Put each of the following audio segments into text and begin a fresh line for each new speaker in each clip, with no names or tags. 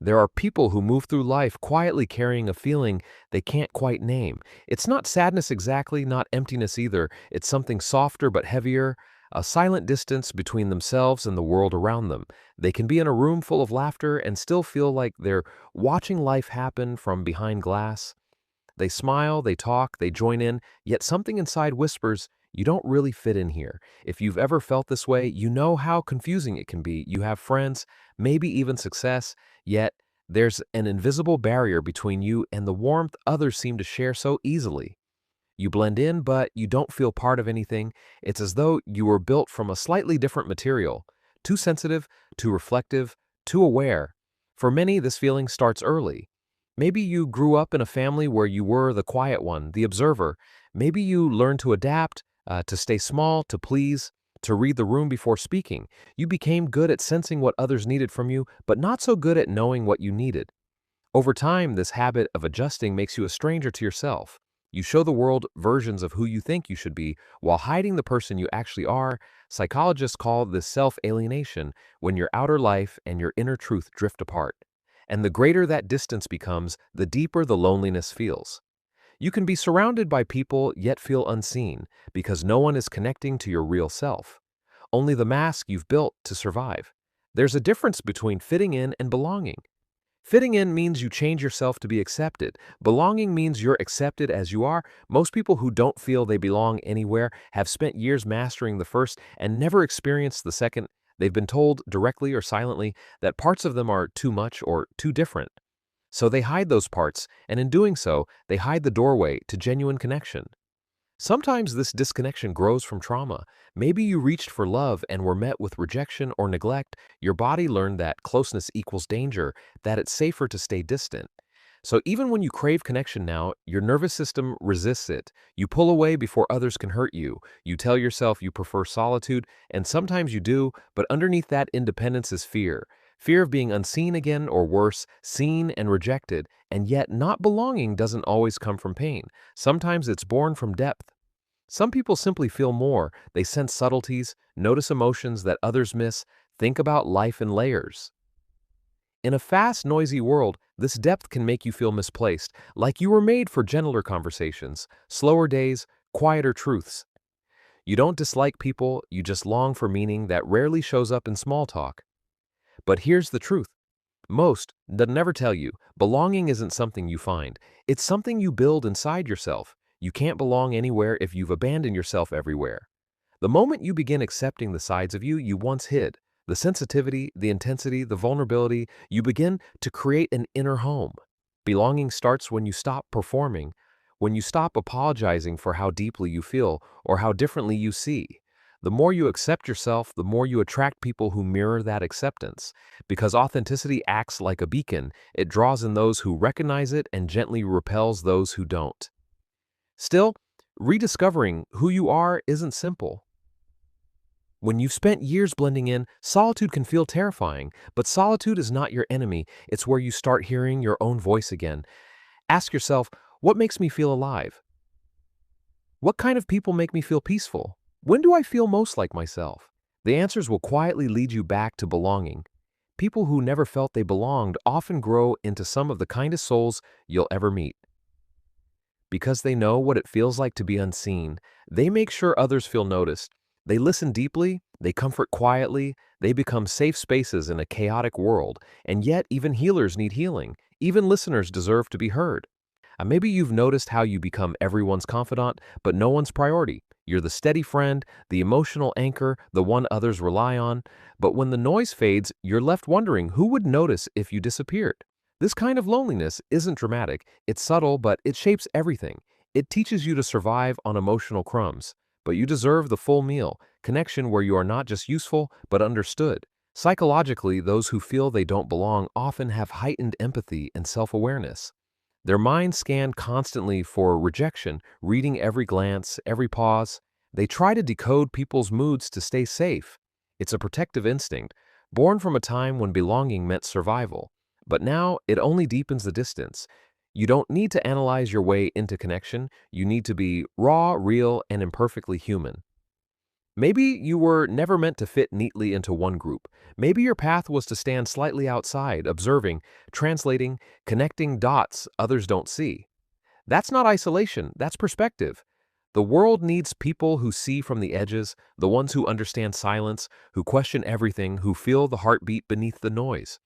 There are people who move through life quietly carrying a feeling they can't quite name. It's not sadness exactly, not emptiness either. It's something softer but heavier, a silent distance between themselves and the world around them. They can be in a room full of laughter and still feel like they're watching life happen from behind glass. They smile, they talk, they join in, yet something inside whispers, you don't really fit in here. If you've ever felt this way, you know how confusing it can be. You have friends, maybe even success, yet there's an invisible barrier between you and the warmth others seem to share so easily. You blend in, but you don't feel part of anything. It's as though you were built from a slightly different material, too sensitive, too reflective, too aware. For many, this feeling starts early. Maybe you grew up in a family where you were the quiet one, the observer. Maybe you learned to adapt, to stay small, to please, to read the room before speaking. You became good at sensing what others needed from you, but not so good at knowing what you needed. Over time, this habit of adjusting makes you a stranger to yourself. You show the world versions of who you think you should be while hiding the person you actually are. Psychologists call this self-alienation, when your outer life and your inner truth drift apart. And the greater that distance becomes, the deeper the loneliness feels. You can be surrounded by people yet feel unseen because no one is connecting to your real self. Only the mask you've built to survive. There's a difference between fitting in and belonging. Fitting in means you change yourself to be accepted. Belonging means you're accepted as you are. Most people who don't feel they belong anywhere have spent years mastering the first and never experienced the second. They've been told, directly or silently, that parts of them are too much or too different. So they hide those parts, and in doing so, they hide the doorway to genuine connection. Sometimes this disconnection grows from trauma. Maybe you reached for love and were met with rejection or neglect. Your body learned that closeness equals danger, that it's safer to stay distant. So even when you crave connection now, your nervous system resists it. You pull away before others can hurt you. You tell yourself you prefer solitude, and sometimes you do, but underneath that independence is fear. Fear of being unseen again, or worse, seen and rejected. And yet, not belonging doesn't always come from pain. Sometimes it's born from depth. Some people simply feel more. They sense subtleties, notice emotions that others miss, think about life in layers. In a fast, noisy world, this depth can make you feel misplaced, like you were made for gentler conversations, slower days, quieter truths. You don't dislike people, you just long for meaning that rarely shows up in small talk. But here's the truth. Most, that never tell you, belonging isn't something you find. It's something you build inside yourself. You can't belong anywhere if you've abandoned yourself everywhere. The moment you begin accepting the sides of you you once hid, the sensitivity, the intensity, the vulnerability, you begin to create an inner home. Belonging starts when you stop performing, when you stop apologizing for how deeply you feel or how differently you see. The more you accept yourself, the more you attract people who mirror that acceptance. Because authenticity acts like a beacon, it draws in those who recognize it and gently repels those who don't. Still, rediscovering who you are isn't simple. When you've spent years blending in, solitude can feel terrifying, but solitude is not your enemy. It's where you start hearing your own voice again. Ask yourself, what makes me feel alive? What kind of people make me feel peaceful? When do I feel most like myself? The answers will quietly lead you back to belonging. People who never felt they belonged often grow into some of the kindest souls you'll ever meet. Because they know what it feels like to be unseen, they make sure others feel noticed. They listen deeply, they comfort quietly, they become safe spaces in a chaotic world, and yet even healers need healing. Even listeners deserve to be heard. Maybe you've noticed how you become everyone's confidant, but no one's priority. You're the steady friend, the emotional anchor, the one others rely on. But when the noise fades, you're left wondering who would notice if you disappeared. This kind of loneliness isn't dramatic. It's subtle, but it shapes everything. It teaches you to survive on emotional crumbs. But you deserve the full meal, connection where you are not just useful, but understood. Psychologically, those who feel they don't belong often have heightened empathy and self-awareness. Their minds scan constantly for rejection, reading every glance, every pause. They try to decode people's moods to stay safe. It's a protective instinct, born from a time when belonging meant survival. But now, it only deepens the distance. You don't need to analyze your way into connection. You need to be raw, real, and imperfectly human. Maybe you were never meant to fit neatly into one group. Maybe your path was to stand slightly outside, observing, translating, connecting dots others don't see. That's not isolation, that's perspective. The world needs people who see from the edges, the ones who understand silence, who question everything, who feel the heartbeat beneath the noise.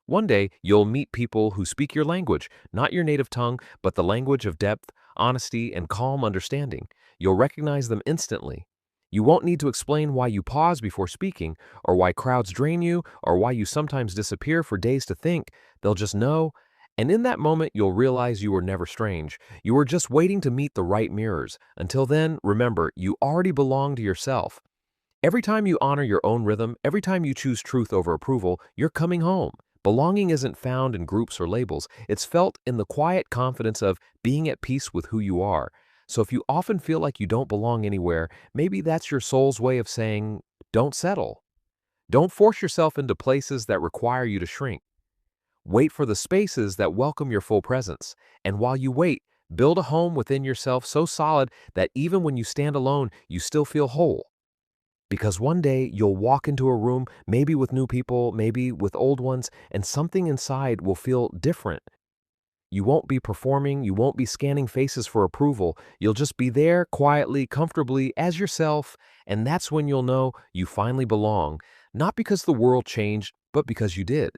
One day, you'll meet people who speak your language, not your native tongue, but the language of depth, honesty, and calm understanding. You'll recognize them instantly. You won't need to explain why you pause before speaking, or why crowds drain you, or why you sometimes disappear for days to think. They'll just know. And in that moment, you'll realize you were never strange. You were just waiting to meet the right mirrors. Until then, remember, you already belong to yourself. Every time you honor your own rhythm, every time you choose truth over approval, you're coming home. Belonging isn't found in groups or labels. It's felt in the quiet confidence of being at peace with who you are. So if you often feel like you don't belong anywhere, maybe that's your soul's way of saying, don't settle. Don't force yourself into places that require you to shrink. Wait for the spaces that welcome your full presence. And while you wait, build a home within yourself so solid that even when you stand alone, you still feel whole. Because one day you'll walk into a room, maybe with new people, maybe with old ones, and something inside will feel different. You won't be performing, you won't be scanning faces for approval. You'll just be there quietly, comfortably, as yourself, and that's when you'll know you finally belong, not because the world changed, but because you did.